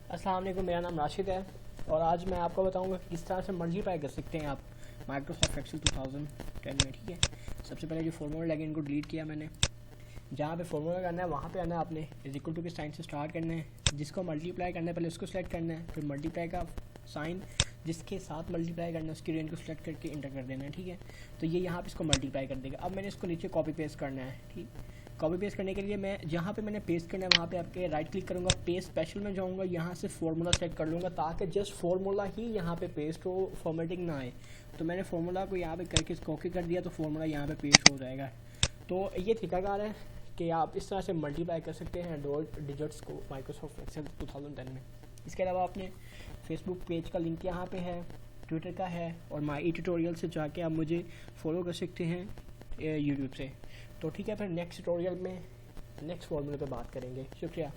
अस्सलाम वालेकुम, मेरा नाम राशिद है और आज मैं आपको बताऊंगा कि किस तरह से मल्टीप्लाई कर सकते हैं आप माइक्रोसॉफ्ट एक्सेल 2010 में। ठीक है, सबसे पहले जो फॉर्मूला लगे इनको डिलीट किया मैंने। जहाँ पे फॉर्मूला करना है वहाँ पे आना है आपने, इज इक्वल टू के साइन से स्टार्ट करना है। जिसको मल्टीप्लाई करना है पहले उसको सिलेक्ट करना है, फिर मल्टीप्लाई का साइन जिसके साथ मल्टीप्लाई करना है उसकी रेंज को सिलेक्ट करके इंटर कर देना है। ठीक है, तो ये यहाँ पे इसको मल्टीप्लाई कर देगा। अब मैंने इसको नीचे कॉपी पेस्ट करना है। ठीक, कॉपी पेस्ट करने के लिए मैं जहाँ पे मैंने पेस्ट करना है वहाँ पे आपके राइट क्लिक करूँगा, पेस्ट स्पेशल में जाऊँगा, यहाँ से फार्मूला सेलेक्ट कर लूँगा ताकि जस्ट फार्मूला ही यहाँ पे पेस्ट हो, फॉर्मेटिंग ना आए। तो मैंने फार्मूला को यहाँ पे करके कॉपी कर दिया तो फार्मूला यहाँ पे पेस्ट हो जाएगा। तो ये तरीकाकार है कि आप इस तरह से मल्टीप्लाई कर सकते हैं दो डिजिट्स को माइक्रोसॉफ्ट एक्सेल 2010 में। इसके अलावा अपने फेसबुक पेज का लिंक यहाँ पे है, ट्विटर का है और माई ई ट्यूटोरियल से जाके आप मुझे फॉलो कर सकते हैं यूट्यूब से। तो ठीक है, फिर नेक्स्ट ट्यूटोरियल में नेक्स्ट फॉर्मूले पे बात करेंगे। शुक्रिया।